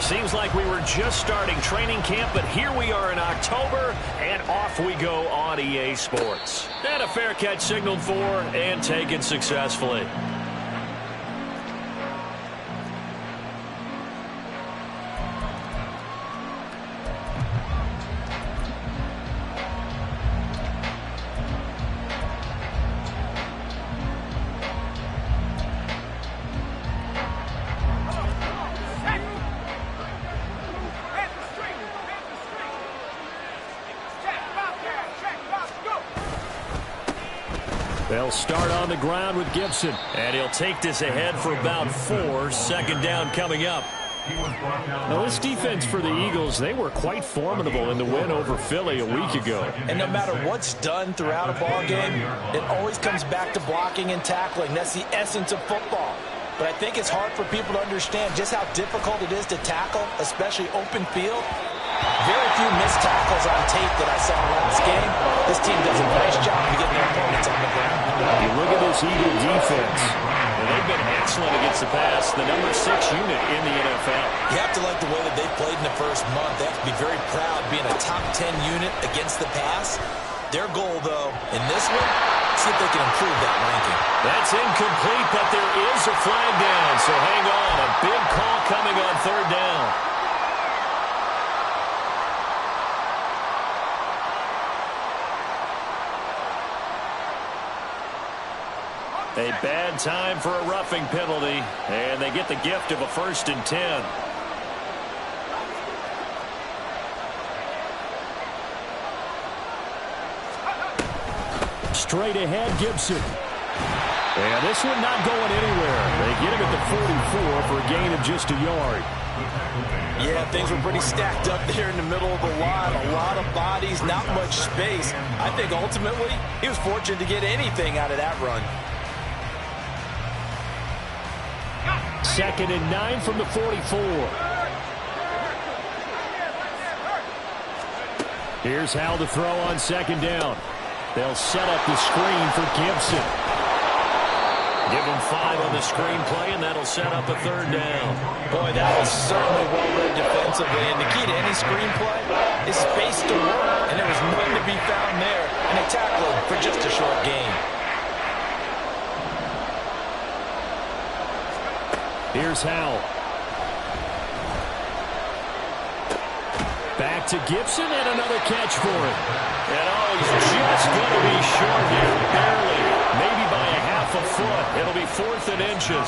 Seems like we were just starting training camp, but here we are in October, and off we go on EA Sports. And a fair catch signaled for and taken successfully. They'll start on the ground with Gibson. And he'll take this ahead for about 4. Second down coming up. Now, this defense for the Eagles, they were quite formidable in the win over Philly a week ago. And no matter what's done throughout a ball game, it always comes back to blocking and tackling. That's the essence of football. But I think it's hard for people to understand just how difficult it is to tackle, especially open field. Very few missed tackles on tape that I saw last game. This team does a nice job of getting their opponents on the ground. You look at this Eagle defense. And they've been excellent against the pass. The number 6 unit in the NFL. You have to like the way that they played in the first month. They have to be very proud being a top 10 unit against the pass. Their goal, though, in this one, see if they can improve that ranking. That's incomplete, but there is a flag down. So hang on. A big call coming on third down. A bad time for a roughing penalty, and they get the gift of a 1st and 10. Straight ahead, Gibson. And this one not going anywhere. They get him at the 44 for a gain of just a yard. Yeah, things were pretty stacked up there in the middle of the line. A lot of bodies, not much space. I think ultimately he was fortunate to get anything out of that run. 2nd and 9 from the 44. Here's how to throw on 2nd down. They'll set up the screen for Gibson. Give him 5 on the screenplay, and that'll set up a 3rd down. Boy, that was certainly well read defensively. And the key to any screenplay is space to work. And there was none to be found there. And they tackled for just a short gain. Here's Howell. Back to Gibson, and another catch for him. And he's just going to be short here, barely. Maybe by a half a foot. It'll be 4th and inches.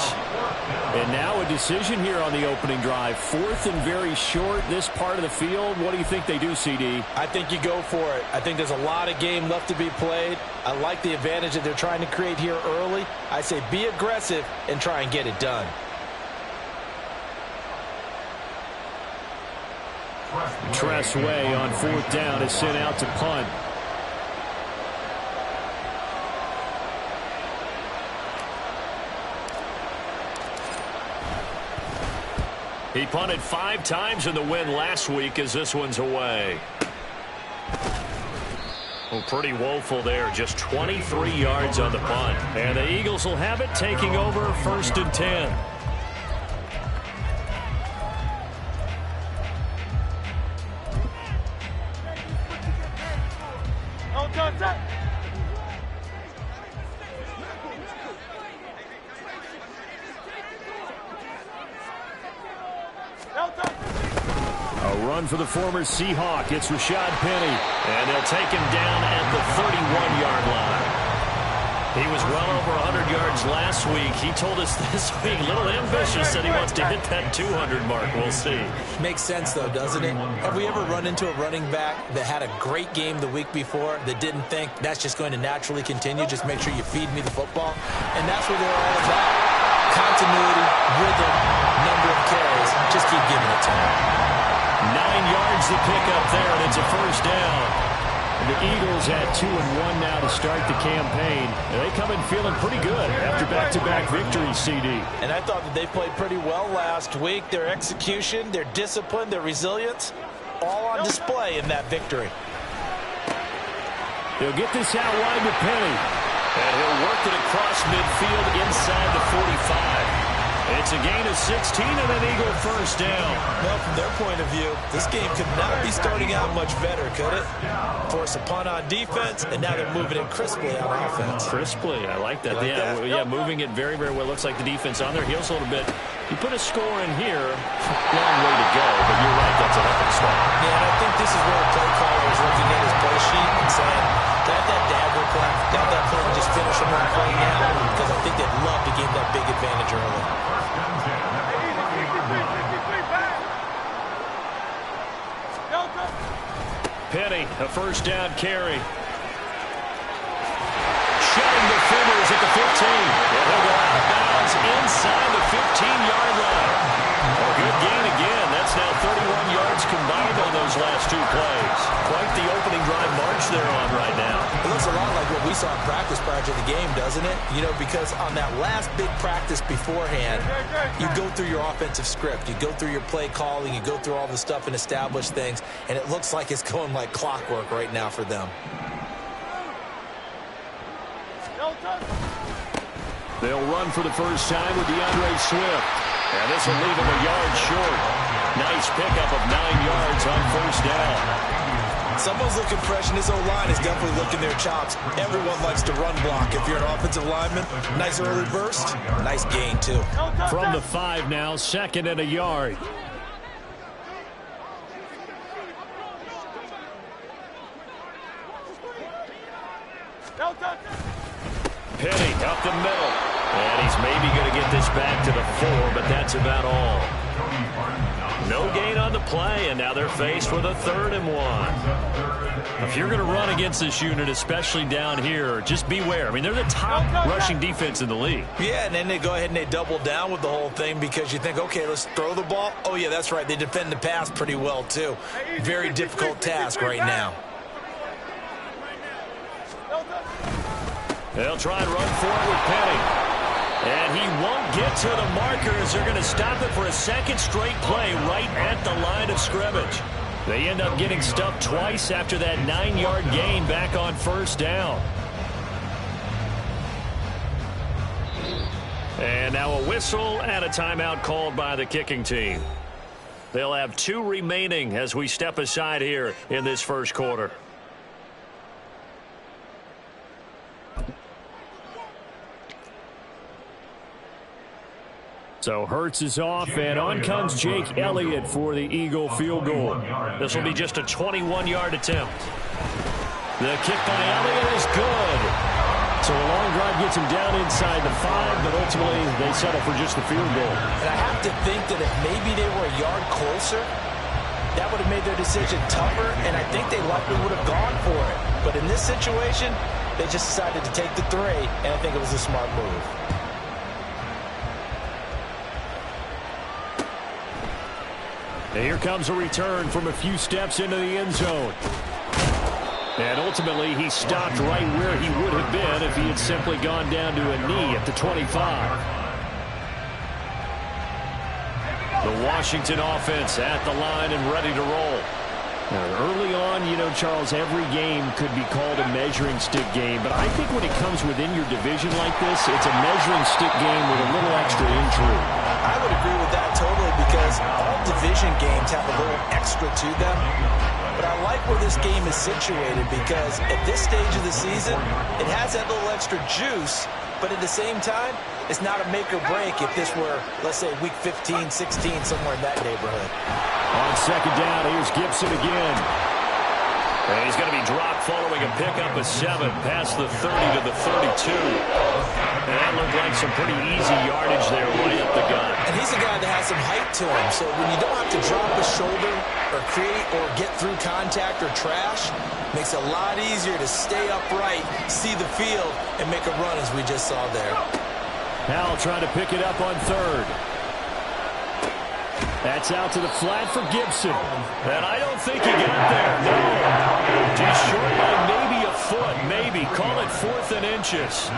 And now a decision here on the opening drive. 4th and very short, this part of the field. What do you think they do, CD? I think you go for it. I think there's a lot of game left to be played. I like the advantage that they're trying to create here early. I say be aggressive and try and get it done. Tressway on 4th down is sent out to punt. He punted 5 times in the win last week as this one's away. Well, pretty woeful there. Just 23 yards on the punt. And the Eagles will have it, taking over 1st and 10. A run for the former Seahawk. It's Rashad Penny. And they'll take him down at the 31-yard line. He was well over 100 yards last week. He told us this week, a little ambitious, said he wants to hit that 200 mark. We'll see. Makes sense, though, doesn't it? Have we ever run into a running back that had a great game the week before that didn't think that's just going to naturally continue? Just make sure you feed me the football. And that's what they're all about. Continuity, rhythm, number of carries. Just keep giving it to him. 9 yards to pick up there, and it's a 1st down. The Eagles at 2-1 now to start the campaign. They come in feeling pretty good after back-to-back victories, CD. And I thought that they played pretty well last week. Their execution, their discipline, their resilience, all on display in that victory. He'll get this out wide to Penny. And he'll work it across midfield inside the 45. It's a gain of 16 and an Eagle first down. Well, from their point of view, this game could not be starting out much better, could it? Force a punt on defense, and now they're moving it crisply on offense. Crisply, I like that. Yeah, moving it very, very well. Looks like the defense on their heels a little bit. You put a score in here, long way to go, but you're right, that's a heck of a start. Yeah, and I think this is where a play caller is looking at his play sheet and saying, got that dagger play, got that play and just finish them on play now, because I think they'd love to gain that big advantage early. Penny, a first down carry. Shutting defenders at the 15. And he'll go out of bounds inside the 15-yard line. A good gain again. That's now 31 yards combined on those last two plays. Quite the opening drive march they're on right now. It looks a lot like what we saw in practice prior to the game, doesn't it? You know, because on that last big practice beforehand, you go through your offensive script. You go through your play calling. You go through all the stuff and establish things. And it looks like it's going like clockwork right now for them. They'll run for the first time with DeAndre Swift. And this will leave him a yard short. Nice pickup of 9 yards on first down. Someone's looking fresh, and this O-line is definitely looking their chops. Everyone likes to run block. If you're an offensive lineman, nice early burst, nice gain, too. From the 5 now, second and a yard. Penny up the middle. And he's maybe going to get this back to the 4, but that's about all. No gain on the play, and now they're faced with a 3rd and 1. If you're going to run against this unit, especially down here, just beware. I mean, they're the top rushing defense in the league. Yeah, and then they go ahead and they double down with the whole thing because you think, okay, let's throw the ball. Oh, yeah, that's right. They defend the pass pretty well, too. Very difficult task right now. They'll try and run for it with Penny. And he won't get to the markers. They're going to stop it for a second straight play right at the line of scrimmage. They end up getting stuffed twice after that 9-yard gain back on first down. And now a whistle and a timeout called by the kicking team. They'll have 2 remaining as we step aside here in this first quarter. So Hurts is off, and on comes Jake Elliott for the Eagle field goal. This will be just a 21-yard attempt. The kick by Elliott is good. So a long drive gets him down inside the 5, but ultimately they settle for just the field goal. And I have to think that if maybe they were a yard closer, that would have made their decision tougher, and I think they likely would have gone for it. But in this situation, they just decided to take the 3, and I think it was a smart move. And here comes a return from a few steps into the end zone. And ultimately, he stopped right where he would have been if he had simply gone down to a knee at the 25. The Washington offense at the line and ready to roll. Now, early on, you know, Charles, every game could be called a measuring stick game. But I think when it comes within your division like this, it's a measuring stick game with a little extra intrigue. I would agree with that totally because all division games have a little extra to them. But I like where this game is situated because at this stage of the season, it has that little extra juice. But at the same time, it's not a make or break if this were, let's say, week 15, 16, somewhere in that neighborhood. On second down, here's Gibson again. And he's going to be dropped following a pickup of 7 past the 30 to the 32. And that looked like some pretty easy yardage there right up the gut. And he's a guy that has some height to him. So when you don't have to drop his shoulder or create or get through contact or trash, makes it a lot easier to stay upright, see the field, and make a run as we just saw there. Howell trying to pick it up on 3rd. That's out to the flat for Gibson. And I don't think he got there, no. Just short by maybe a foot, maybe. Call it 4th and inches.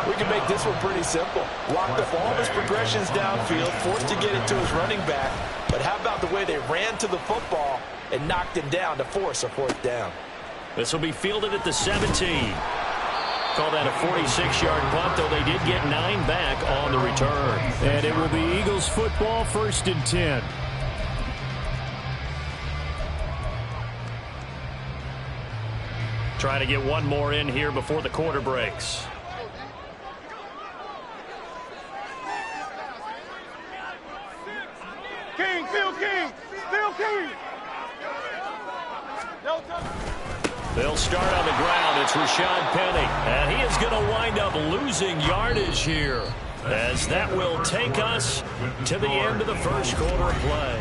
We can make this one pretty simple. Locked up all his progressions downfield, forced to get it to his running back. But how about the way they ran to the football and knocked him down to force a 4th down? This will be fielded at the 17. call that a 46-yard punt, though they did get 9 back on the return. And it will be Eagles football, 1st and 10. Trying to get one more in here before the quarter breaks. King, Phil King, Phil King. They'll start on the ground. It's Rashad Penny. And he is going to wind up losing yardage here, as that will take us to the end of the first quarter of play.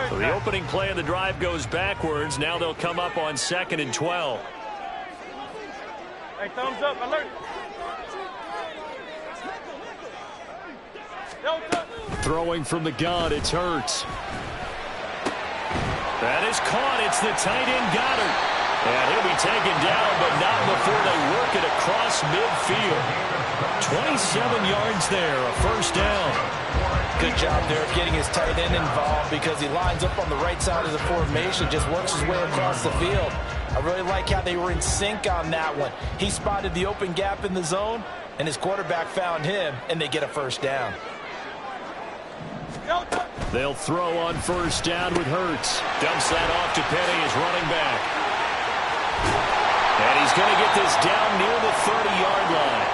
So the opening play of the drive goes backwards. Now they'll come up on 2nd and 12. Hey, thumbs up, alert. Throwing from the gun, it's Hurts. That is caught. It's the tight end Goddard. And he'll be taken down, but not before they work it across midfield. 27 yards there, a first down. Good job there of getting his tight end involved, because he lines up on the right side of the formation, just works his way across the field. I really like how they were in sync on that one. He spotted the open gap in the zone, and his quarterback found him, and they get a first down. They'll throw on first down with Hurts. Dumps that off to Penny, his running back. And he's going to get this down near the 30-yard line.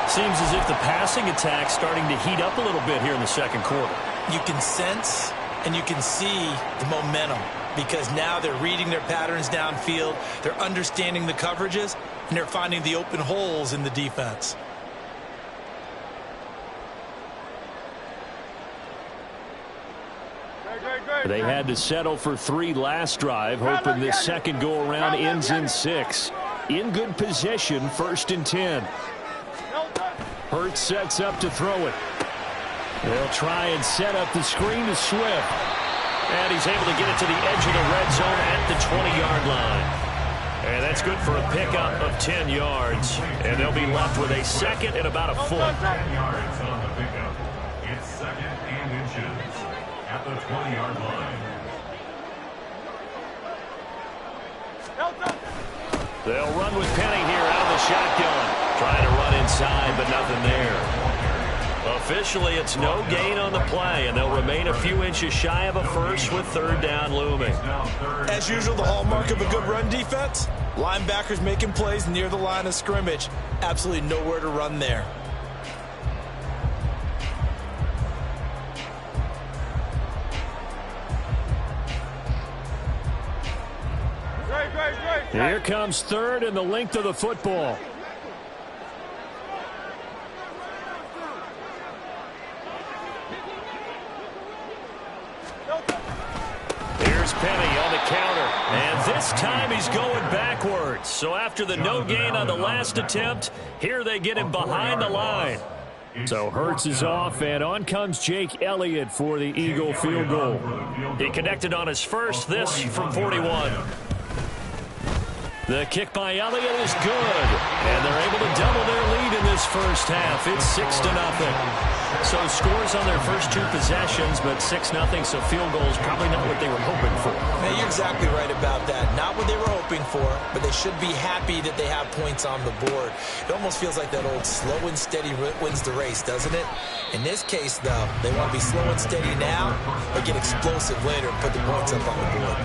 Seems as if the passing attack's starting to heat up a little bit here in the second quarter. You can sense and you can see the momentum, because now they're reading their patterns downfield, they're understanding the coverages, and they're finding the open holes in the defense. They had to settle for 3 last drive, hoping this second go-around ends in 6. In good position, 1st and 10. Hurts sets up to throw it. They'll try and set up the screen to Swift. And he's able to get it to the edge of the red zone at the 20-yard line. And that's good for a pickup of 10 yards. And they'll be left with a second and about a foot. 10 yards on the pickup. It's 2nd and inches at the 20-yard line. They'll run with Penny here out of the shotgun. Trying to run inside, but nothing there. Officially, it's no gain on the play, and they'll remain a few inches shy of a first with 3rd down looming. As usual, the hallmark of a good run defense, linebackers making plays near the line of scrimmage. Absolutely nowhere to run there. Here comes 3rd and the length of the football. Here's Penny on the counter. And this time he's going backwards. So after the no gain on the last attempt, here they get him behind the line. So Hurts is off, and on comes Jake Elliott for the Eagle field goal. He connected on his first, this from 41. The kick by Elliott is good, and they're able to double their lead in this first half. It's 6-0. So scores on their first 2 possessions, but 6-0, so field goals probably not what they were hoping for. Man, you're exactly right about that. Not what they were hoping for, but they should be happy that they have points on the board. It almost feels like that old slow and steady wins the race, doesn't it? In this case, though, they want to be slow and steady now, or get explosive later and put the points up on the board.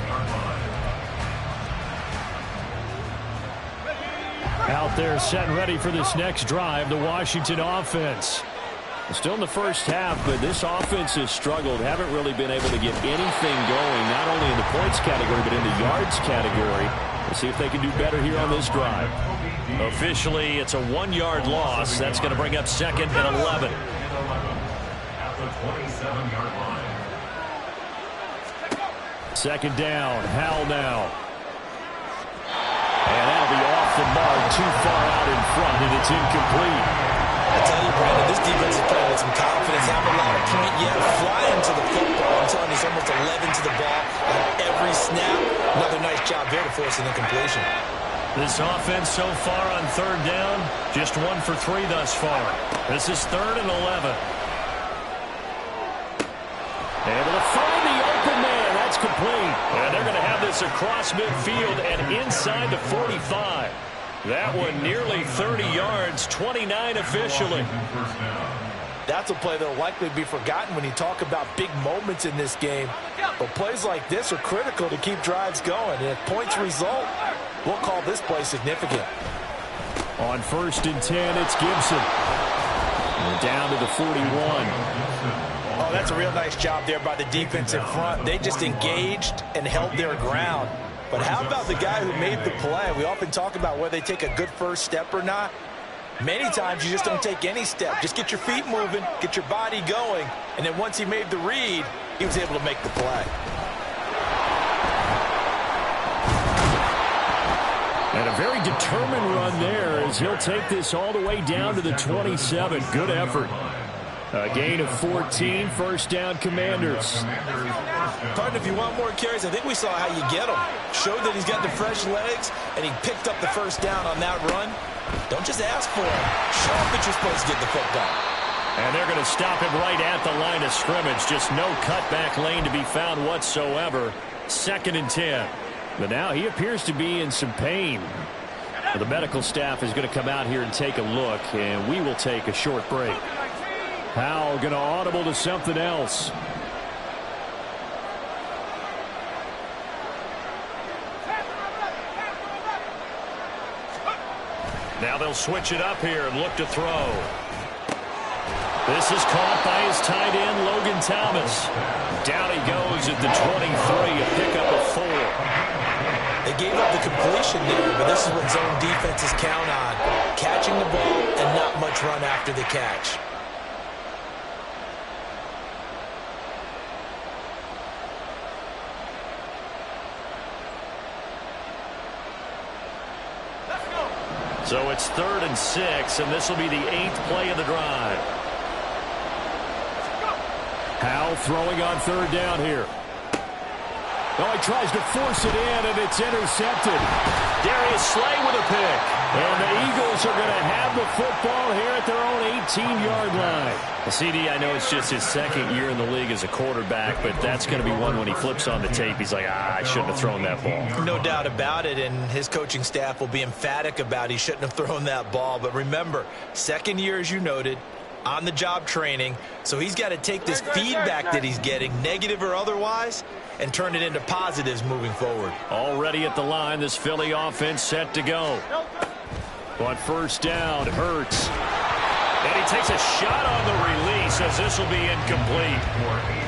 Out there set and ready for this next drive, the Washington offense. Still in the first half, but this offense has struggled. Haven't really been able to get anything going, not only in the points category, but in the yards category. We'll see if they can do better here on this drive. Officially, it's a 1-yard loss. That's going to bring up 2nd and 11. At the 27-yard line. 2nd down, Howell now. And that'll be off the mark, too far out in front, and it's incomplete. I tell you, Brandon, this defense is playing with some confidence. Haven't allowed a point yet. Flying to the football. I'm telling you, it's almost 11 to the ball on every snap. Another nice job there to force an incompletion. This offense so far on third down, just 1 for 3 thus far. This is 3rd and 11. Able to find the open man. That's complete. And they're going to have this across midfield and inside the 45. That one nearly 30 yards, 29 officially. That's a play that will likely be forgotten when you talk about big moments in this game. But plays like this are critical to keep drives going. And if points result, we'll call this play significant. On 1st and 10, it's Gibson. We're down to the 41. Oh, that's a real nice job there by the defense in front. They just engaged and held their ground. But how about the guy who made the play? We often talk about whether they take a good first step or not. Many times you just don't take any step. Just get your feet moving, get your body going, and then once he made the read, he was able to make the play. And a very determined run there as he'll take this all the way down to the 27. Good effort. A gain of 14, 1st down Commanders. Pardon, if you want more carries, I think we saw how you get them. Showed that he's got the fresh legs, and he picked up the 1st down on that run. Don't just ask for him. Show him that you're supposed to get the football. And they're going to stop him right at the line of scrimmage. Just no cutback lane to be found whatsoever. 2nd and 10. But now he appears to be in some pain. The medical staff is going to come out here and take a look, and we will take a short break. Powell going to audible to something else. Now they'll switch it up here and look to throw. This is caught by his tight end, Logan Thomas. Down he goes at the 23, a pickup of 4. They gave up the completion there, but this is what zone defenses count on. Catching the ball and not much run after the catch. So it's 3rd and 6, and this will be the 8th play of the drive. Powell throwing on 3rd down here. Oh, he tries to force it in, and it's intercepted. Darius Slay with a pick. And the Eagles are going to have the football here at their own 18-yard line. Well, CD, I know it's just his 2nd year in the league as a quarterback, but that's going to be one when he flips on the tape. He's like, I shouldn't have thrown that ball. No doubt about it, and his coaching staff will be emphatic about he shouldn't have thrown that ball. But remember, 2nd year, as you noted, on-the-job training, so he's got to take this feedback that he's getting, negative or otherwise, and turn it into positives moving forward. Already at the line, this Philly offense set to go. On 1st down, Hurts. And he takes a shot on the release as this will be incomplete.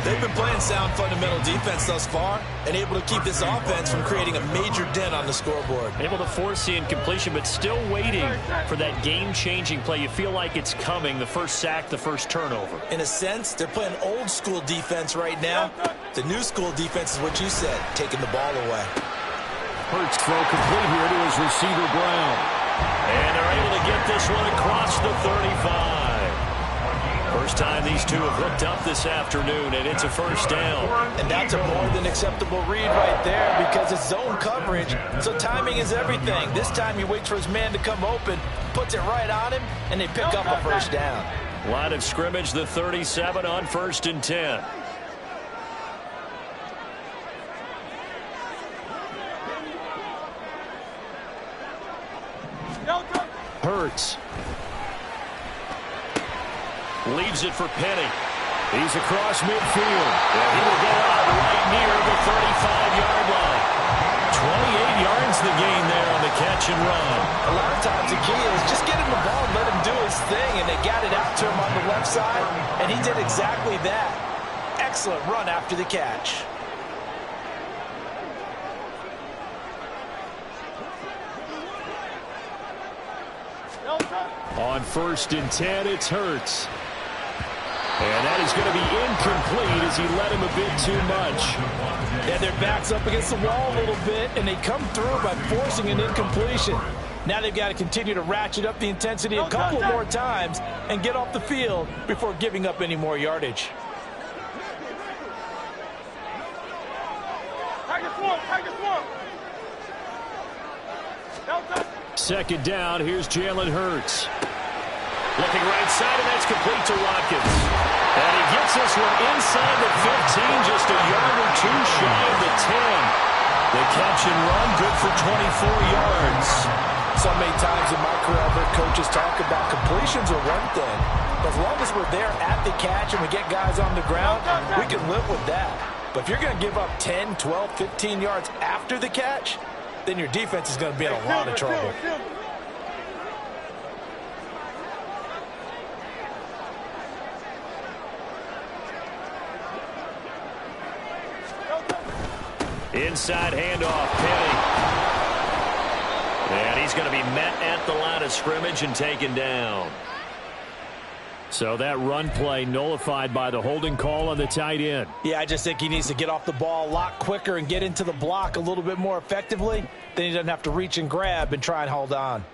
They've been playing sound fundamental defense thus far and able to keep this offense from creating a major dent on the scoreboard. Able to force the incompletion, but still waiting for that game-changing play. You feel like it's coming, the first sack, the first turnover. In a sense, they're playing old-school defense right now. The new-school defense is what you said, taking the ball away. Hurts throw complete here to his receiver, Brown. And they're able to get this one across the 35. First time these two have hooked up this afternoon, and it's a 1st down. And that's a more than acceptable read right there because it's zone coverage, so timing is everything. This time he waits for his man to come open, puts it right on him, and they pick up a 1st down. Line of scrimmage, the 37 on 1st and 10. Hurts. Leaves it for Penny. He's across midfield. And he will get out right near the 35-yard line. 28 yards the gain there on the catch and run. A lot of times the key is just get him the ball and let him do his thing, and they got it out to him on the left side, and he did exactly that. Excellent run after the catch. On 1st and 10, it's Hurts. And that is going to be incomplete as he let him a bit too much. Yeah, their back's up against the wall a little bit, and they come through by forcing an incompletion. Now they've got to continue to ratchet up the intensity a couple more times and get off the field before giving up any more yardage. Second down, here's Jalen Hurts. Looking right side, and that's complete to Watkins. And he gets this one inside the 15, just a yard or two shy of the 10. The catch and run, good for 24 yards. So many times in my career, I've heard coaches talk about completions are one thing. But as long as we're there at the catch and we get guys on the ground, we can live with that. But if you're going to give up 10, 12, 15 yards after the catch, then your defense is going to be in a lot of trouble. Inside handoff, Penny. And he's going to be met at the line of scrimmage and taken down. So that run play nullified by the holding call on the tight end. Yeah, I just think he needs to get off the ball a lot quicker and get into the block a little bit more effectively. Then he doesn't have to reach and grab and try and hold on.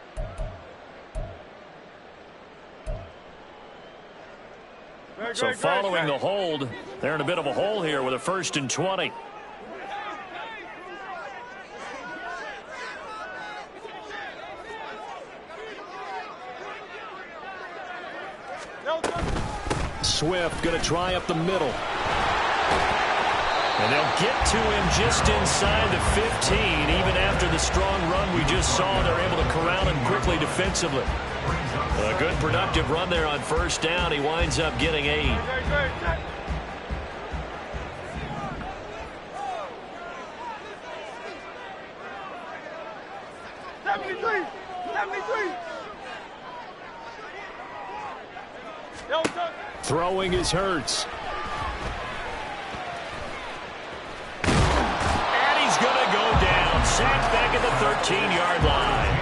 So following the hold, they're in a bit of a hole here with a 1st and 20. Swift going to try up the middle. And they'll get to him just inside the 15. Even after the strong run we just saw, they're able to corral him quickly defensively. A good productive run there on 1st down. He winds up getting 8. Throwing is Hurts. And he's going to go down. Sacked back at the 13-yard line.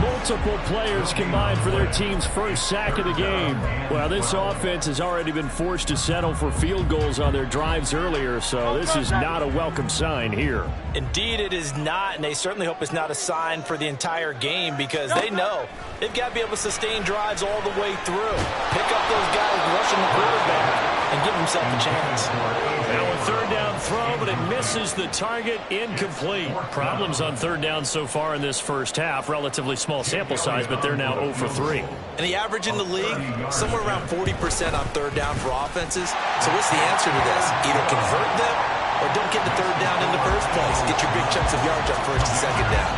Multiple players combined for their team's first sack of the game. Well, this offense has already been forced to settle for field goals on their drives earlier, so this is not a welcome sign here. Indeed, it is not, and they certainly hope it's not a sign for the entire game because they know they've got to be able to sustain drives all the way through. Pick up those guys rushing the quarterback and give himself a chance. Now a 3rd down throw, but it misses the target, incomplete. Problems on 3rd down so far in this first half. Relatively small sample size, but they're now 0 for 3. And the average in the league, somewhere around 40% on 3rd down for offenses. So what's the answer to this? Either convert them or don't get the 3rd down in the first place. Get your big chunks of yards on 1st and 2nd down.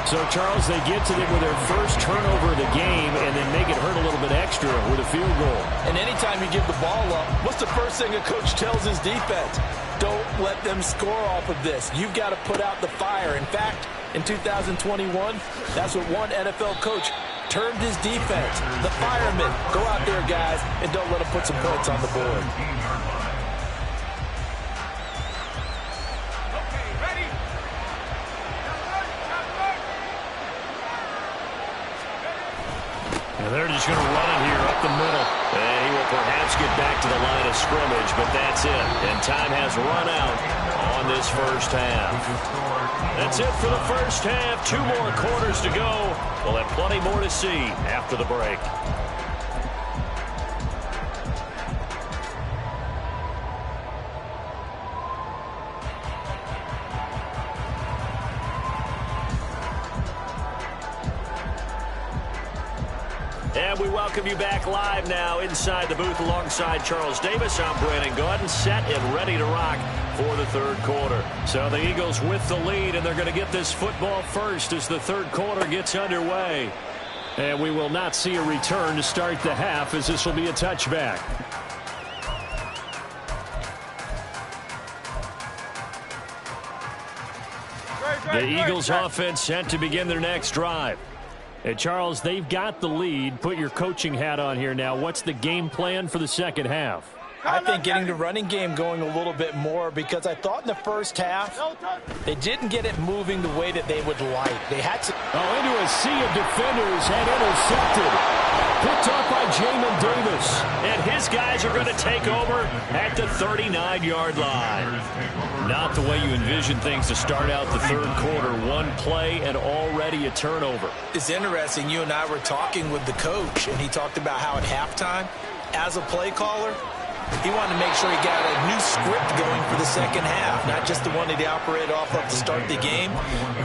So, Charles, they get to them with their first turnover of the game and then make it hurt a little bit extra with a field goal. And anytime you give the ball up, what's the first thing a coach tells his defense? Don't let them score off of this. You've got to put out the fire. In fact, in 2021, that's what one NFL coach termed his defense. The firemen. Go out there, guys, and don't let them put some points on the board. And they're just going to run it here up the middle. And he will perhaps get back to the line of scrimmage, but that's it. And time has run out on this first half. That's it for the first half. 2 more quarters to go. We'll have plenty more to see after the break. And we welcome you back live now inside the booth alongside Charles Davis. I'm Brandon Gaudin, set and ready to rock for the 3rd quarter. So the Eagles with the lead, and they're going to get this football first as the 3rd quarter gets underway. And we will not see a return to start the half, as this will be a touchback. The Eagles offense set to begin their next drive. Hey, Charles, they've got the lead. Put your coaching hat on here now. What's the game plan for the second half? I think getting the running game going a little bit more because I thought in the first half they didn't get it moving the way that they would like. They had to. Into a sea of defenders and intercepted. Picked up by Jamin Davis. And his guys are going to take over at the 39-yard line. Not the way you envision things to start out the 3rd quarter. One play and already a turnover. It's interesting. You and I were talking with the coach, and he talked about how at halftime, as a play caller, He wanted to make sure he got a new script going for the second half, not just the one that he operated off of to start the game.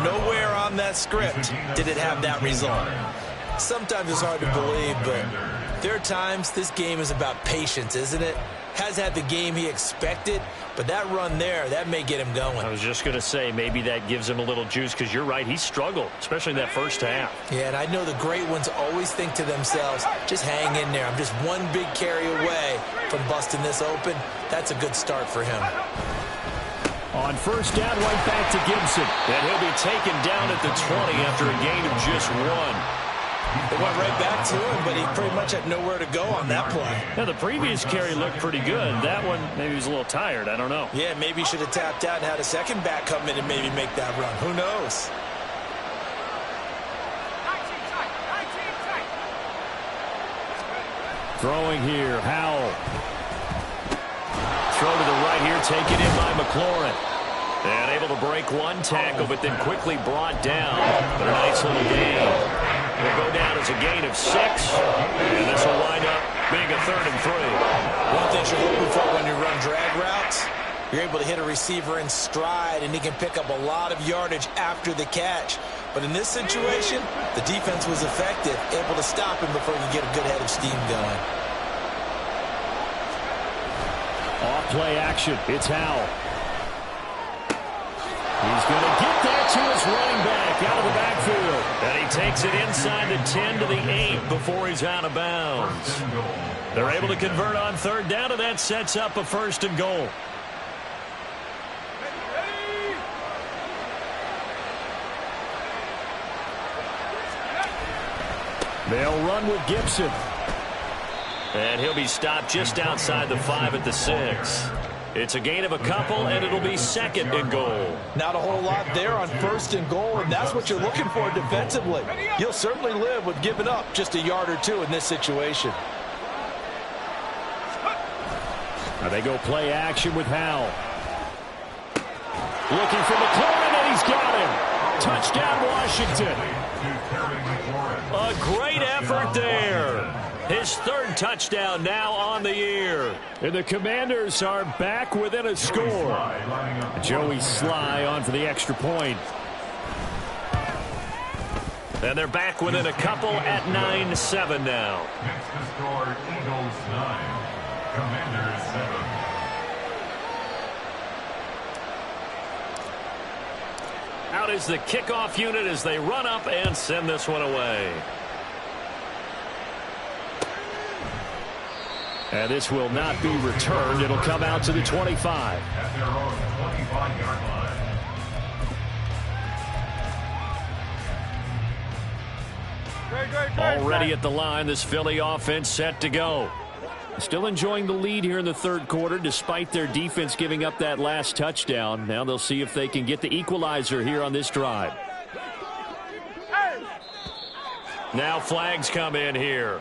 Nowhere on that script did it have that result. Sometimes it's hard to believe, but there are times this game is about patience, isn't it? Has had the game he expected, but that run there, that may get him going. I was just going to say, maybe that gives him a little juice, because you're right, he struggled, especially in that first half. Yeah, and I know the great ones always think to themselves, just hang in there. I'm just one big carry away from busting this open. That's a good start for him. On first down, right back to Gibson. And he'll be taken down at the 20 after a gain of just 1. They went right back to him, but he pretty much had nowhere to go on that play. Yeah, the previous carry looked pretty good. That one, maybe he was a little tired. I don't know. Yeah, maybe he should have tapped out and had a second back come in and maybe make that run. Who knows? Throwing here, Howell. Throw to the right here, taken in by McLaurin. And able to break one tackle, but then quickly brought down. But a nice little gain. Will go down as a gain of 6. And this will wind up being a 3rd and 3. One thing you're hoping for when you run drag routes, you're able to hit a receiver in stride, and he can pick up a lot of yardage after the catch. But in this situation, the defense was effective, able to stop him before he could get a good head of steam going. Off play action. It's Howell. He's going to get that to his running back out of the backfield. And he takes it inside the 10 to the 8 before he's out of bounds. They're able to convert on 3rd down, and that sets up a 1st and goal. They'll run with Gibson. And he'll be stopped just outside the 5 at the 6. It's a gain of a couple, and it'll be 2nd and goal. Not a whole lot there on 1st and goal, and that's what you're looking for defensively. You'll certainly live with giving up just a yard or 2 in this situation. Now they go play action with Howell. Looking for McLaurin, and he's got him. Touchdown, Washington. A great effort there. His 3rd touchdown now on the year. And the Commanders are back within a score. Joey Sly on for the extra point. And they're back within a couple at 9-7 now. Next to score, Eagles 9, Commanders 7. Out is the kickoff unit as they run up and send this one away. And this will not be returned. It'll come out to the 25. At their own 25-yard line. Already at the line, this Philly offense set to go. Still enjoying the lead here in the 3rd quarter, despite their defense giving up that last touchdown. Now they'll see if they can get the equalizer here on this drive. Now flags come in here.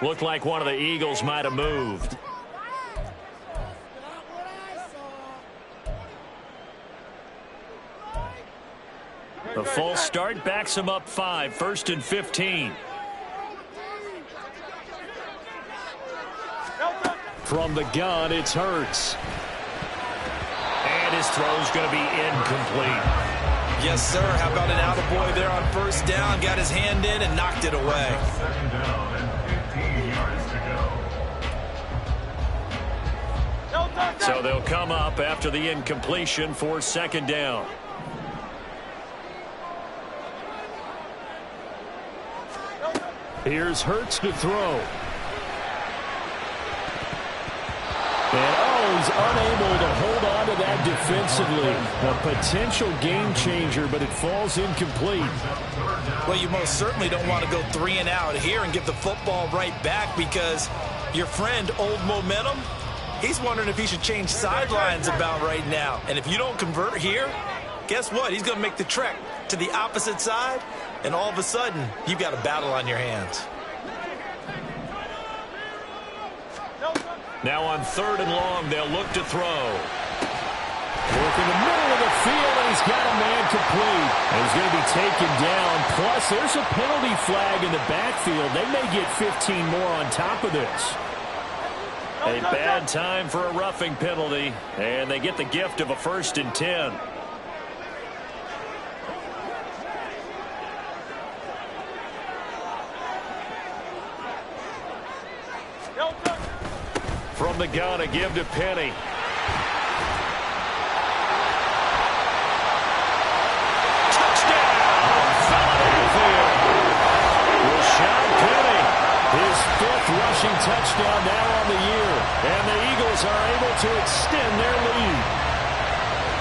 Looked like one of the Eagles might have moved. The full start backs him up 5, 1st and 15. From the gun, it's Hurts. And his throw's going to be incomplete. Yes, sir. How about an attaboy there on 1st down? Got his hand in and knocked it away. 2nd down and 15 yards to go. So they'll come up after the incompletion for 2nd down. Here's Hurts to throw. And he's unable to hold on to that defensively. A potential game changer, but it falls incomplete. Well, you most certainly don't want to go 3 and out here and give the football right back, because your friend, Old Momentum, he's wondering if he should change sidelines about right now. And if you don't convert here, guess what? He's going to make the trek to the opposite side, and all of a sudden, you've got a battle on your hands. Now on 3rd and long, they'll look to throw. Work in the middle of the field, and he's got a man complete. And he's going to be taken down. Plus, there's a penalty flag in the backfield. They may get 15 more on top of this. A bad time for a roughing penalty, and they get the gift of a 1st and 10. From the gun, a give to Penny. His 5th rushing touchdown now on the year. And the Eagles are able to extend their lead.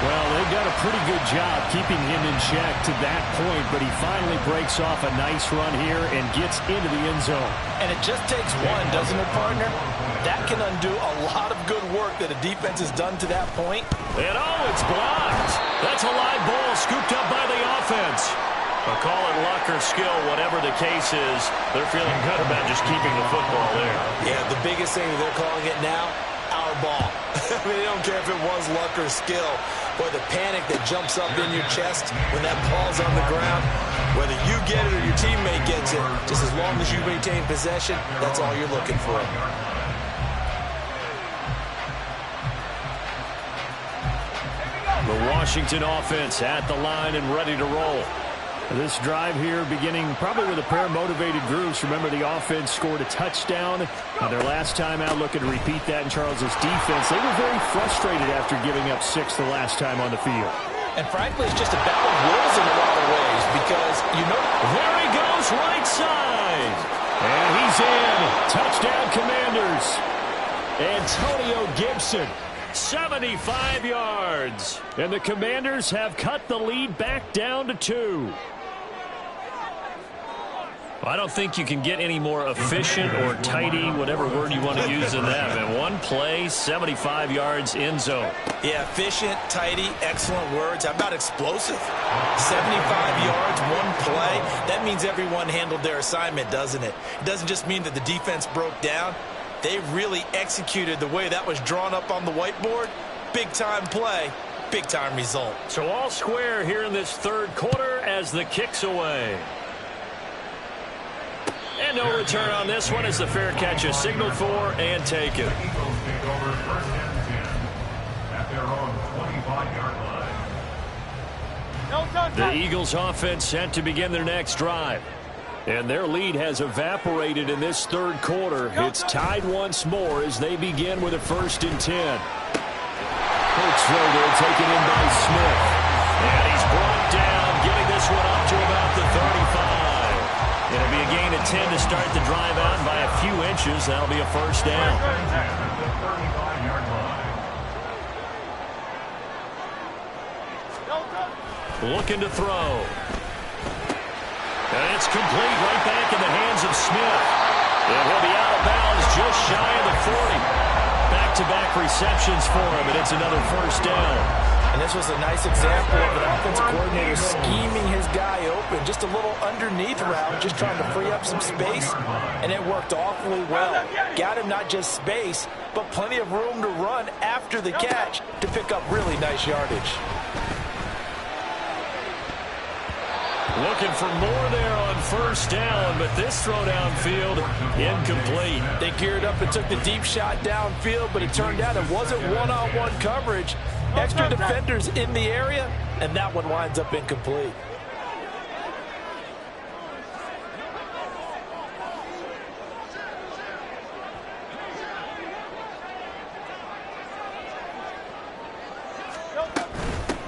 Well, they've done a pretty good job keeping him in check to that point, but he finally breaks off a nice run here and gets into the end zone. And it just takes one, doesn't it, partner? That can undo a lot of good work that a defense has done to that point. And it's blocked. That's a live ball scooped up by the offense. But call it luck or skill, whatever the case is, they're feeling good about just keeping the football there. Yeah, the biggest thing that they're calling it now, our ball. I mean, they don't care if it was luck or skill. Or the panic that jumps up in your chest when that ball's on the ground. Whether you get it or your teammate gets it, just as long as you maintain possession, that's all you're looking for. The Washington offense at the line and ready to roll. This drive here beginning probably with a pair of motivated groups. Remember, the offense scored a touchdown their last time out. Looking to repeat that in Charles's defense. They were very frustrated after giving up 6 the last time on the field. And frankly, it's just a battle of wills in a lot of ways because, there he goes right side. And he's in. Touchdown, Commanders. Antonio Gibson. 75 yards. And the Commanders have cut the lead back down to 2. I don't think you can get any more efficient or tidy, whatever word you want to use in that. And one play, 75 yards in zone. Yeah, efficient, tidy, excellent words. How about explosive? 75 yards, one play. That means everyone handled their assignment, doesn't it? It doesn't just mean that the defense broke down. They really executed the way that was drawn up on the whiteboard. Big-time play, big-time result. So all square here in this 3rd quarter as the kick's away. And no return on this one as the fair catch is signaled for and taken. The Eagles offense set to begin their next drive. And their lead has evaporated in this 3rd quarter. It's tied once more as they begin with a 1st and 10. Hurts throw there taken in by Smith. And he's brought down, getting this one up to about the 35. It'll be a gain of 10 to start the drive out, and by a few inches, that'll be a 1st down. Looking to throw. And it's complete right back in the hands of Smith. And he'll be out of bounds just shy of the 40. Back-to-back receptions for him, and it's another 1st down. And this was a nice example of an offensive coordinator scheming his guy open. Just a little underneath route, just trying to free up some space, and it worked awfully well. Got him not just space, but plenty of room to run after the catch to pick up really nice yardage. Looking for more there on 1st down, but this throw downfield incomplete. They geared up and took the deep shot downfield, but it turned out it wasn't one-on-one coverage. Extra defenders in the area, and that one winds up incomplete.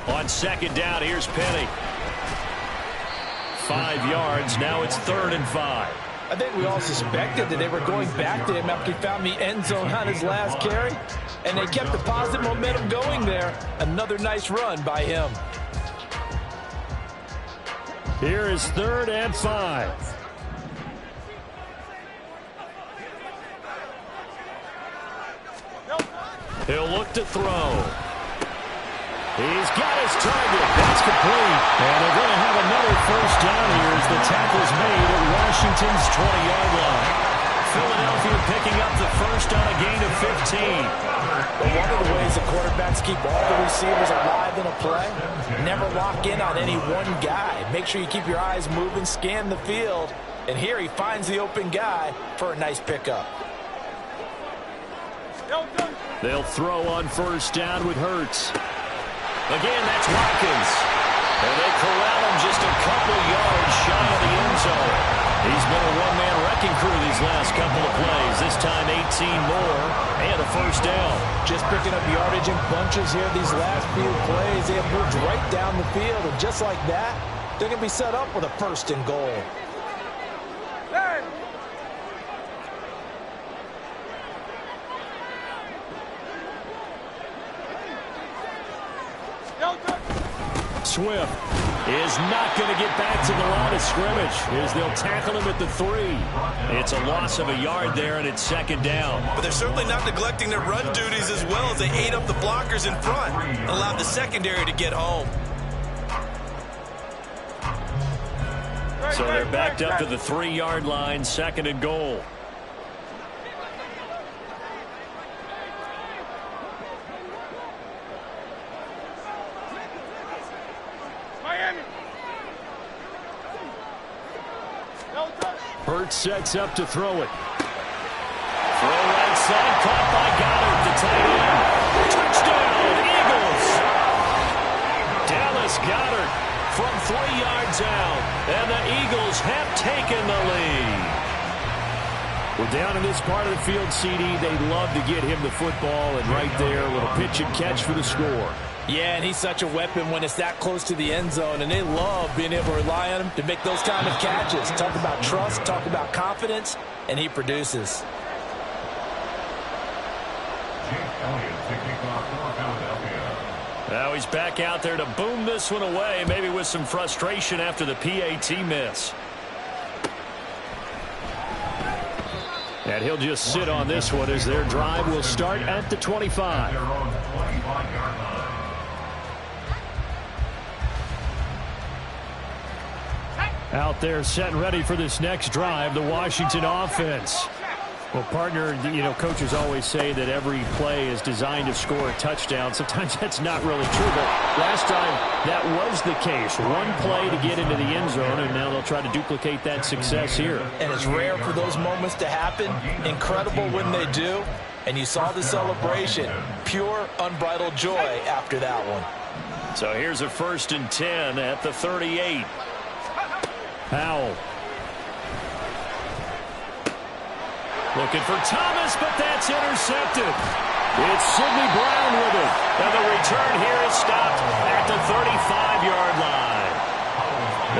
On 2nd down, here's Penny. 5 yards. Now it's 3rd and 5. I think we all suspected that they were going back to him after he found the end zone on his last carry, and they kept the positive momentum going there. Another nice run by him. Here is 3rd and 5. He'll look to throw. He's got his target. That's complete. And they're going to have another 1st down here as the tackle's made at Washington's 20-yard line. Philadelphia picking up the 1st on a gain of 15. Well, one of the ways the quarterbacks keep all the receivers alive in a play, never lock in on any one guy. Make sure you keep your eyes moving, scan the field. And here he finds the open guy for a nice pickup. They'll throw on first down with Hurts. Again, that's Watkins. And they corral him just a couple yards shy of the end zone. He's been a one-man wrecking crew these last couple of plays. This time 18 more and a first down. Just picking up yardage in bunches here these last few plays. They have moved right down the field, and just like that, they're going to be set up with a first and goal. Swift is not going to get back to the line of scrimmage as they'll tackle him at the 3. It's a loss of a yard there, and it's second down. But they're certainly not neglecting their run duties as well as they ate up the blockers in front and allowed the secondary to get home. So they're backed up to the 3-yard line, second and goal. Hurts sets up to throw it. Throw right side, caught by Goddard to tight end. Touchdown, Eagles! Dallas Goddard from 3 yards out, and the Eagles have taken the lead. We're down in this part of the field, CD. They'd love to get him the football, and right there, a little pitch and catch for the score. Yeah, and he's such a weapon when it's that close to the end zone, and they love being able to rely on him to make those kind of catches. Talk about trust, talk about confidence, and he produces. Now he's back out there to boom this one away, maybe with some frustration after the PAT miss. And he'll just sit on this one as their drive will start at the 25. Out there set and ready for this next drive, the Washington offense. Well, partner, coaches always say that every play is designed to score a touchdown. Sometimes that's not really true, but last time that was the case. One play to get into the end zone, and now they'll try to duplicate that success here. And it's rare for those moments to happen. Incredible when they do. And you saw the celebration. Pure, unbridled joy after that one. So here's a 1st and 10 at the 38. Powell. Looking for Thomas, but that's intercepted. It's Sidney Brown with it. And the return here is stopped at the 35-yard line.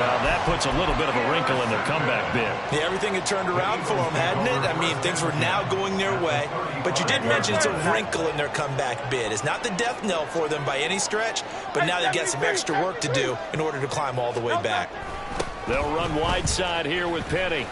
Well, that puts a little bit of a wrinkle in their comeback bid. Yeah, everything had turned around for them, hadn't it? I mean, things were now going their way. But you did mention it's a wrinkle in their comeback bid. It's not the death knell for them by any stretch, but now they've got some extra work to do in order to climb all the way back. They'll run wide side here with Penny.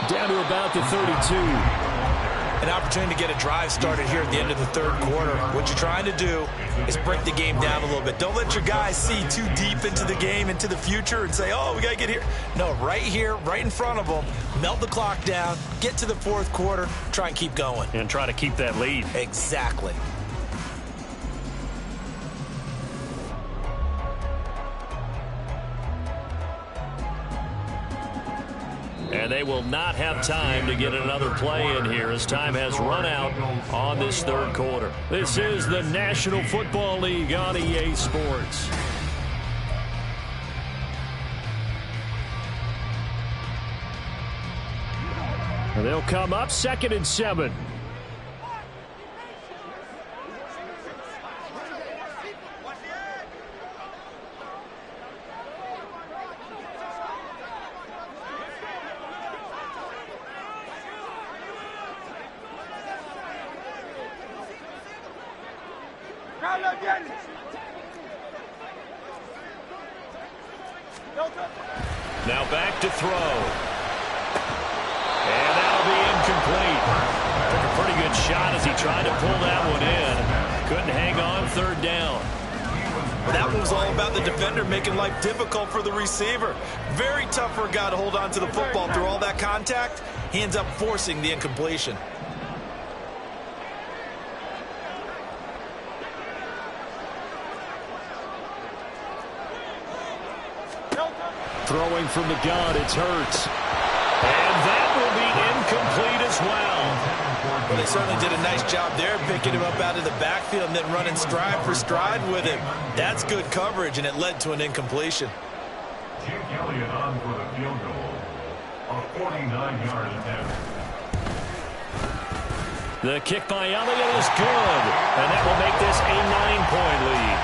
Down to about the 32. An opportunity to get a drive started here at the end of the 3rd quarter. What you're trying to do is break the game down a little bit. Don't let your guys see too deep into the game, into the future, and say, oh, we got to get here. No, right here, right in front of them, melt the clock down, get to the 4th quarter, try and keep going. And try to keep that lead. Exactly. And they will not have time to get another play in here as time has run out on this 3rd quarter. This is the National Football League on EA Sports. And they'll come up 2nd and 7. Now back to throw. And that'll be incomplete. Took a pretty good shot as he tried to pull that one in. Couldn't hang on 3rd down. That one was all about the defender making life difficult for the receiver. Very tough for a guy to hold on to the football through all that contact. He ends up forcing the incompletion. Throwing from the gun, it's Hurts. And that will be incomplete as well. Well, they certainly did a nice job there, picking him up out of the backfield and then running stride for stride with him. That's good coverage, and it led to an incompletion. Jake Elliott on for the field goal. A 49-yard attempt. The kick by Elliott is good, and that will make this a 9-point lead.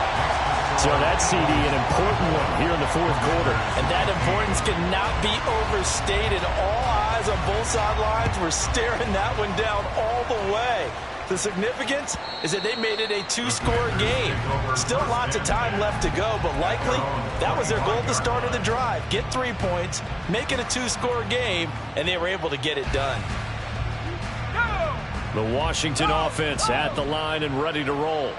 So that CD, an important one here in the fourth quarter. And that importance cannot be overstated. All eyes on both sidelines were staring that one down all the way. The significance is that they made it a 2-score game. Still lots of time left to go, but likely that was their goal at the start of the drive. Get 3 points, make it a 2-score game, and they were able to get it done. The Washington offense at the line and ready to roll.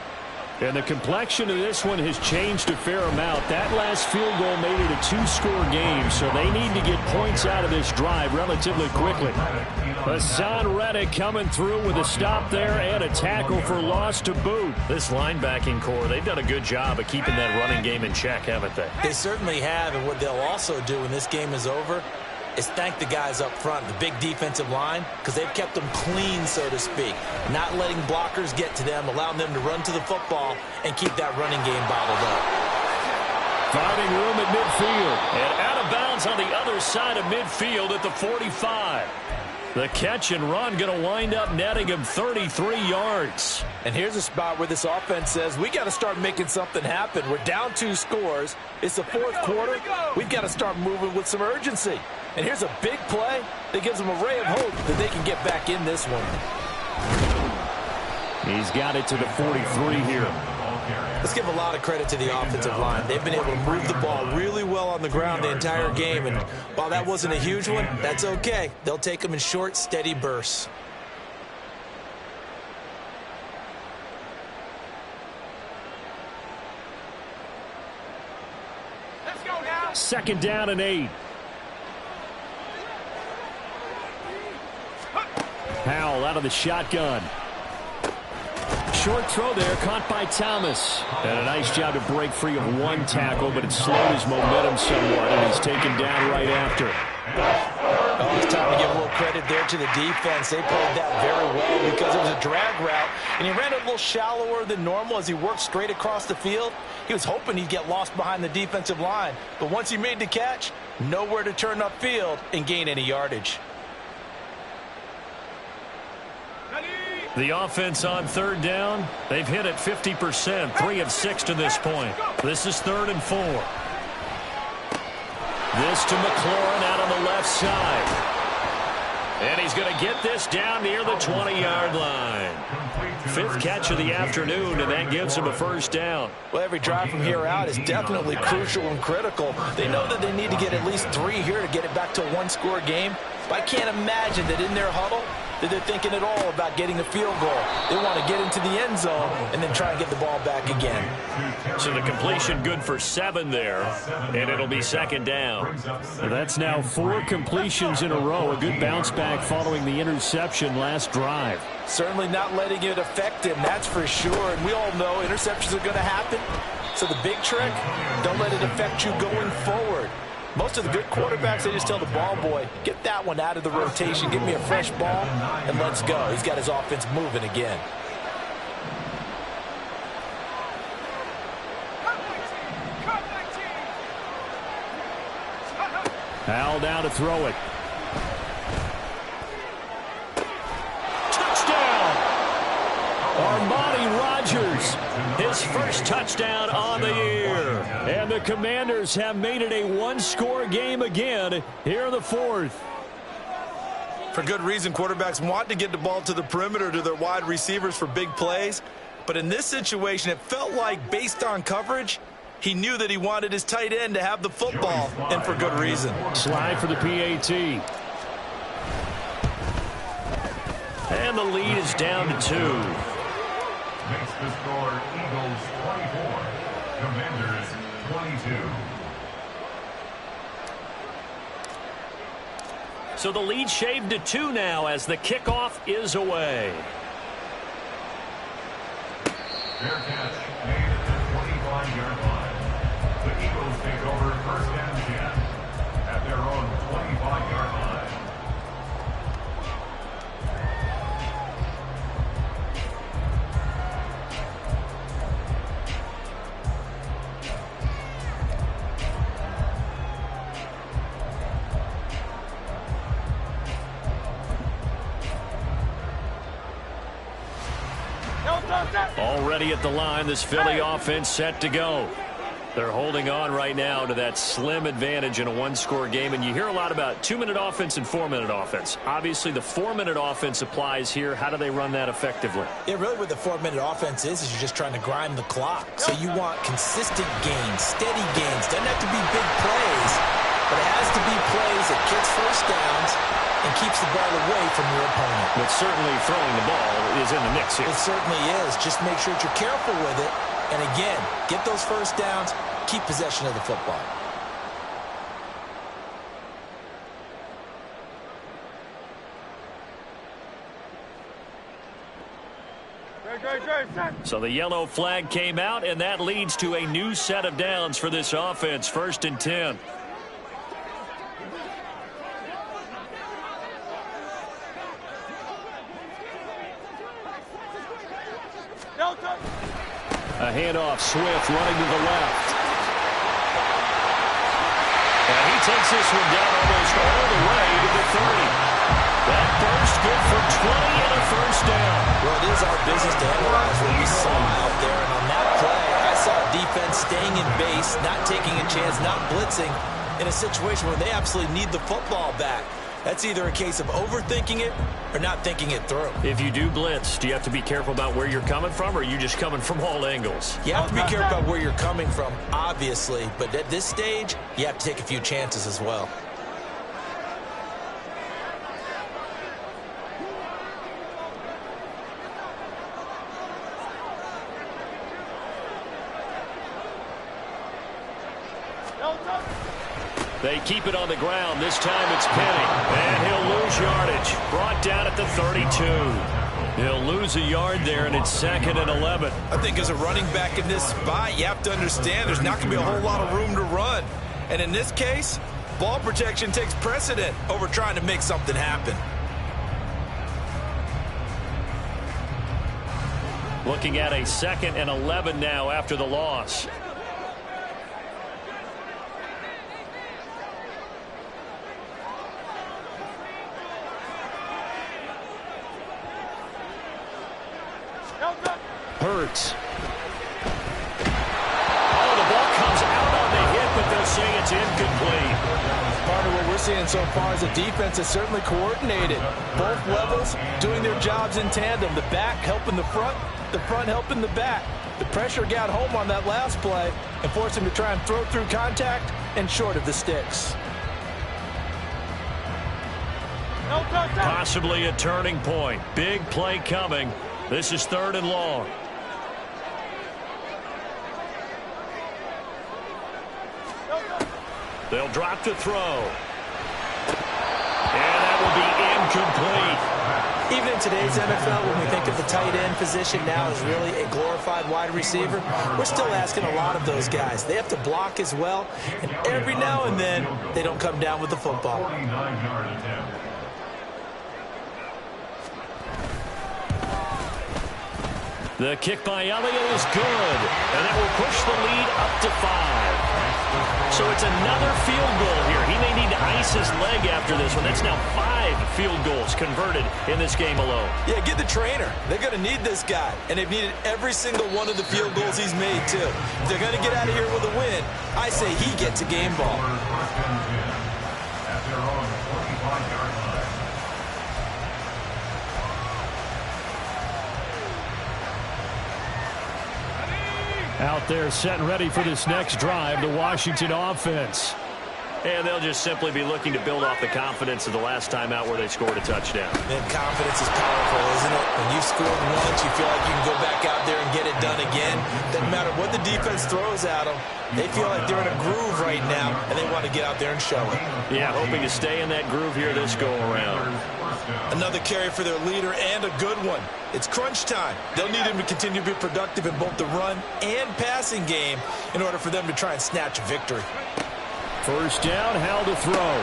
And the complexion of this one has changed a fair amount. That last field goal made it a 2-score game, so they need to get points out of this drive relatively quickly. Hassan Reddick coming through with a stop there and a tackle for loss to boot. This linebacking core, they've done a good job of keeping that running game in check, haven't they? They certainly have, and what they'll also do when this game is over is thank the guys up front, the big defensive line, because they've kept them clean, so to speak. Not letting blockers get to them, allowing them to run to the football and keep that running game bottled up. Finding room at midfield. And out of bounds on the other side of midfield at the 45. The catch and run going to wind up netting him 33 yards. And here's a spot where this offense says, we got to start making something happen. We're down 2 scores. It's the fourth quarter. We've got to start moving with some urgency. And here's a big play that gives them a ray of hope that they can get back in this one. He's got it to the 43 here. Let's give a lot of credit to the offensive line. They've been able to move the ball really well on the ground the entire game. And while that wasn't a huge one, that's okay. They'll take them in short, steady bursts. Let's go now. 2nd down and 8. Howell out of the shotgun. Short throw there, caught by Thomas. And a nice job to break free of one tackle, but it slowed his momentum somewhat, and he's taken down right after. Oh, it's time to give a little credit there to the defense. They played that very well because it was a drag route, and he ran a little shallower than normal as he worked straight across the field. He was hoping he'd get lost behind the defensive line, but once he made the catch, nowhere to turn upfield and gain any yardage. The offense on 3rd down, they've hit it 50%, 3 of 6 to this point. This is 3rd and 4. This to McLaurin out on the left side. And he's going to get this down near the 20-yard line. 5th catch of the afternoon, and that gives him a 1st down. Well, every drive from here out is definitely crucial and critical. They know that they need to get at least 3 here to get it back to a 1-score game. But I can't imagine that in their huddle that they're thinking at all about getting a field goal. They want to get into the end zone and then try and get the ball back again. So the completion good for 7 there, and it'll be 2nd down. That's now 4 completions in a row. A good bounce back following the interception last drive. Certainly not letting it affect him, that's for sure. And we all know interceptions are going to happen. So the big trick, don't let it affect you going forward. Most of the good quarterbacks, they just tell the ball boy, get that one out of the rotation, give me a fresh ball, and let's go. He's got his offense moving again. Howell down to throw it. Touchdown! Armani Rogers, his first touchdown on the year. And the Commanders have made it a 1-score game again here in the 4th. For good reason, quarterbacks want to get the ball to the perimeter to their wide receivers for big plays. But in this situation, it felt like based on coverage, he knew that he wanted his tight end to have the football, and for good reason. Slide for the PAT. And the lead is down to 2. Makes the score Eagles 24, Commanders 22. So the lead shaved to 2 now as the kickoff is away. Fair catch made at the 25-yard line. The Eagles take over 1st and 10 at their own 25-yard line. Already at the line, this Philly offense set to go. They're holding on right now to that slim advantage in a one-score game. And you hear a lot about 2-minute offense and 4-minute offense. Obviously, the 4-minute offense applies here. How do they run that effectively? Yeah, really what the 4-minute offense is you're just trying to grind the clock. So you want consistent gains, steady gains. Doesn't have to be big plays, but it has to be plays that gets first downs and keeps the ball away from your opponent. But certainly throwing the ball is in the mix here. It certainly is. Just make sure that you're careful with it. And again, get those first downs, keep possession of the football. So the yellow flag came out, and that leads to a new set of downs for this offense. 1st and 10. A handoff, Swift running to the left. And he takes this one down almost all the way to the 30. That burst good for 20 and a first down. Well, it is our business to analyze what we saw out there. And on that play, I saw defense staying in base, not taking a chance, not blitzing in a situation where they absolutely need the football back. That's either a case of overthinking it or not thinking it through. If you do blitz, do you have to be careful about where you're coming from, or are you just coming from all angles? You have to be careful about where you're coming from, obviously. But at this stage, you have to take a few chances as well. They keep it on the ground. This time it's Penny. And he'll lose yardage. Brought down at the 32. He'll lose a yard there, and it's 2nd and 11. I think as a running back in this spot, you have to understand there's not going to be a whole lot of room to run. And in this case, ball protection takes precedent over trying to make something happen. Looking at a 2nd and 11 now after the loss. Hurts. Oh, the ball comes out on the hit, but they'll say it's incomplete. Part of what we're seeing so far is the defense is certainly coordinated. Both levels doing their jobs in tandem. The back helping the front helping the back. The pressure got home on that last play and forced him to try and throw through contact and short of the sticks. Possibly a turning point. Big play coming. This is 3rd and long. They'll drop to throw. And that will be incomplete. Even in today's NFL, when we think of the tight end position now as really a glorified wide receiver, we're still asking a lot of those guys. They have to block as well, and every now and then, they don't come down with the football. The kick by Elliott is good, and that will push the lead up to 5. So it's another field goal here. He may need to ice his leg after this one. That's now 5 field goals converted in this game alone. Yeah, get the trainer. They're going to need this guy, and they've needed every single one of the field goals he's made, too. If they're going to get out of here with a win, I say he gets a game ball. At their own 45-yard line. Out there set and ready for this next drive, the Washington offense. And they'll just simply be looking to build off the confidence of the last time out where they scored a touchdown. Man, confidence is powerful, isn't it? When you've scored once, you feel like you can go back out there and get it done again. Doesn't matter what the defense throws at them. They feel like they're in a groove right now, and they want to get out there and show it. Yeah, hoping to stay in that groove here this go-around. Another carry for their leader, and a good one. It's crunch time. They'll need him to continue to be productive in both the run and passing game in order for them to try and snatch a victory. First down, how to throw.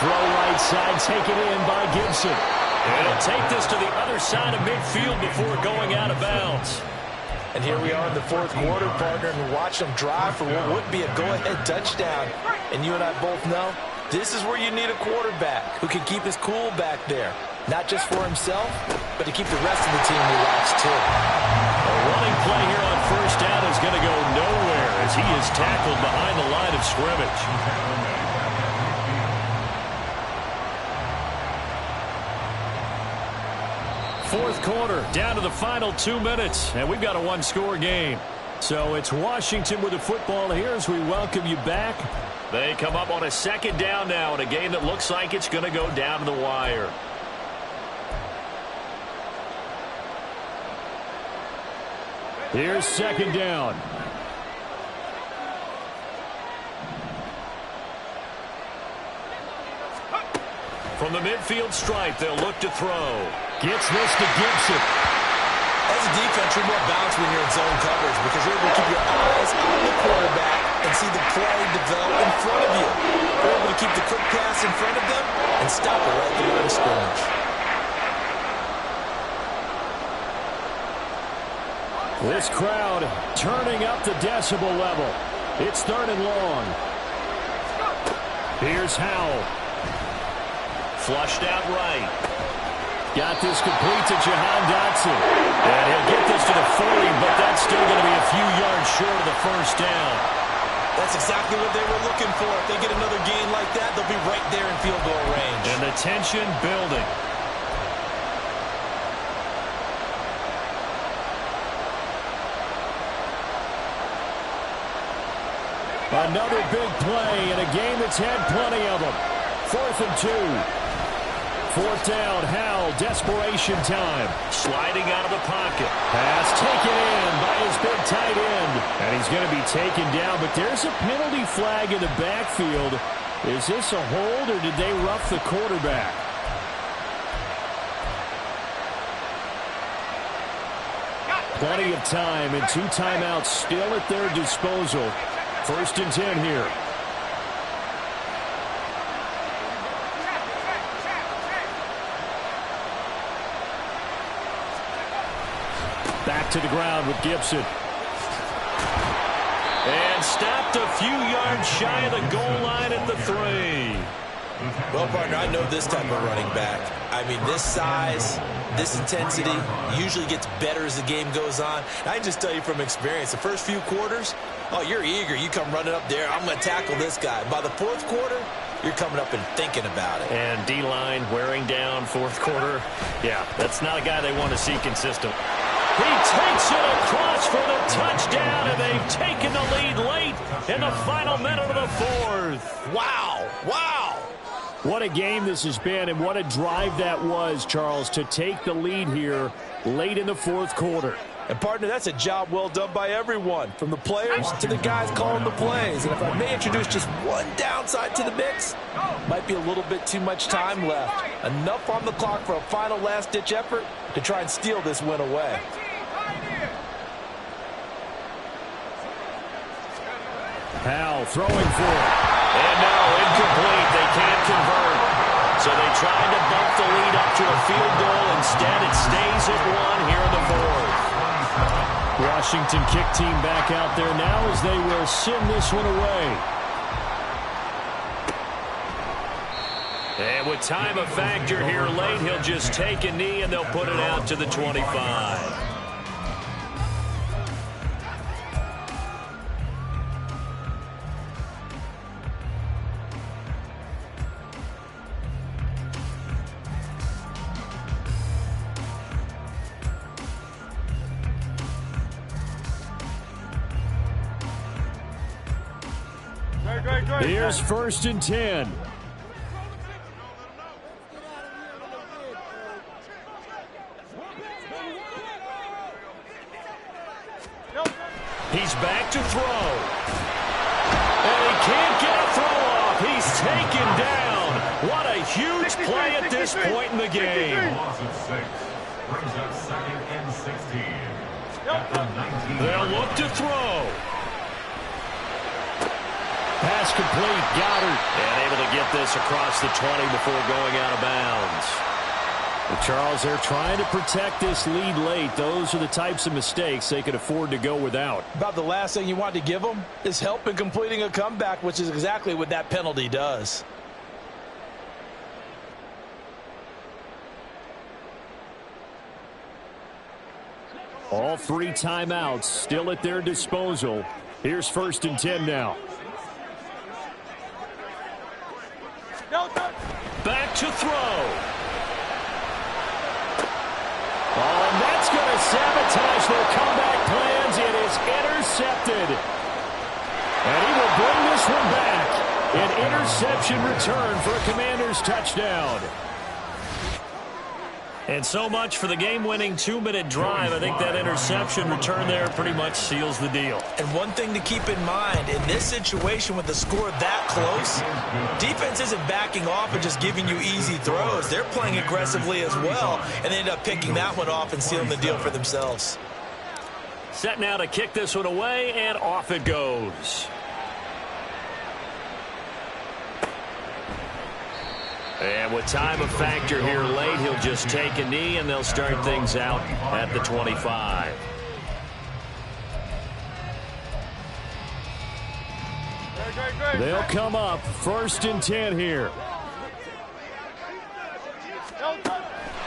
Throw right side, taken in by Gibson. And he'll take this to the other side of midfield before going out of bounds. And here we are in the fourth quarter, partner, and we're watching them drive for what would be a go-ahead touchdown. And you and I both know this is where you need a quarterback who can keep his cool back there. Not just for himself, but to keep the rest of the team relaxed, too. A running play is tackled behind the line of scrimmage. Fourth quarter, down to the final 2 minutes, and we've got a one-score game. So it's Washington with the football here as we welcome you back. They come up on a second down now in a game that looks like it's going to go down to the wire. Here's second down. From the midfield stripe, they'll look to throw. Gets this to Gibson. As a defense, you're more balanced when you're in zone coverage because you're able to keep your eyes on the quarterback and see the play develop in front of you. You're able to keep the quick pass in front of them and stop it right at the line of scrimmage. This crowd turning up the decibel level. It's third and long. Here's Howell. Flushed out right. Got this complete to Jahan Dotson. And he'll get this to the 40, but that's still going to be a few yards short of the first down. That's exactly what they were looking for. If they get another gain like that, they'll be right there in field goal range. And the tension building. Another big play in a game that's had plenty of them. 4th and 2. Fourth down, Howell, desperation time. Sliding out of the pocket. Pass taken in by his big tight end. And he's going to be taken down, but there's a penalty flag in the backfield. Is this a hold, or did they rough the quarterback? Plenty of time and 2 timeouts still at their disposal. 1st and 10 here. Back to the ground with Gibson. And stopped a few yards shy of the goal line at the 3. Well, partner, I know this type of running back. I mean, this size, this intensity usually gets better as the game goes on. I can just tell you from experience, the first few quarters, oh, you're eager. You come running up there. I'm going to tackle this guy. By the 4th quarter, you're coming up and thinking about it. And D-line wearing down 4th quarter. Yeah, that's not a guy they want to see consistent. He takes it across for the touchdown, and they've taken the lead late in the final minute of the 4th. Wow. Wow. What a game this has been, and what a drive that was, Charles, to take the lead here late in the 4th quarter. And, partner, that's a job well done by everyone, from the players to the guys calling the plays. And if I may introduce just one downside to the mix, might be a little bit too much time left. Enough on the clock for a final last-ditch effort to try and steal this win away. Howell throwing for it. And no, incomplete. They can't convert. So they tried to bump the lead up to a field goal. Instead, it stays at 1 here in the 4th. Washington kick team back out there now as they will send this one away. And with time a factor here late, he'll just take a knee and they'll put it out to the 25. Here's 1st and 10. He's back to throw. And he can't get a throw off. He's taken down. What a huge play at this point in the game. Loss of 6. Brings up 2nd and 16. At the 19. They'll look to throw. Pass complete, Goddard. And able to get this across the 20 before going out of bounds. Well, Charles, they're trying to protect this lead late. Those are the types of mistakes they could afford to go without. About the last thing you want to give them is help in completing a comeback, which is exactly what that penalty does. All 3 timeouts still at their disposal. Here's 1st and 10 now. Back to throw. Oh, and that's going to sabotage their comeback plans. It is intercepted. And he will bring this one back. An interception return for a Commanders touchdown. And so much for the game-winning 2-minute drive. I think that interception return there pretty much seals the deal. And one thing to keep in mind, in this situation with the score that close, defense isn't backing off and just giving you easy throws. They're playing aggressively as well, and they end up picking that one off and sealing the deal for themselves. Set now to kick this one away, and off it goes. And with time a factor here late, he'll just take a knee, and they'll start things out at the 25. They'll come up 1st and 10 here.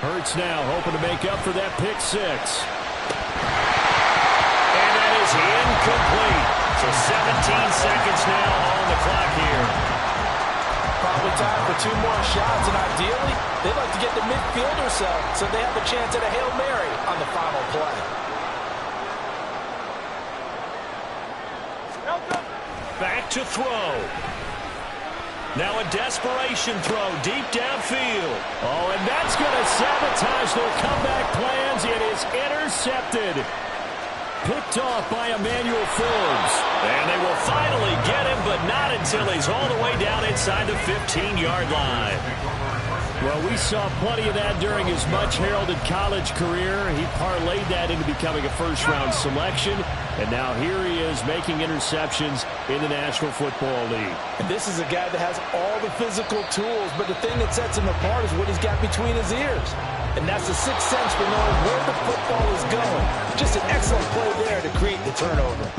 Hurts now hoping to make up for that pick 6. And that is incomplete. So 17 seconds now on the clock here. Probably time for 2 more shots, and ideally, they'd like to get the midfield or so they have a chance at a Hail Mary on the final play. Back to throw. Now a desperation throw deep downfield. Oh, and that's going to sabotage their comeback plans. It is intercepted. Picked off by Emmanuel Forbes. And they will finally get him, but not until he's all the way down inside the 15-yard line. Well, we saw plenty of that during his much-heralded college career. He parlayed that into becoming a first-round selection, and now here he is making interceptions in the National Football League. And this is a guy that has all the physical tools, but the thing that sets him apart is what he's got between his ears. And that's the sixth sense for knowing where the football is going. Just an excellent play there to create the turnover.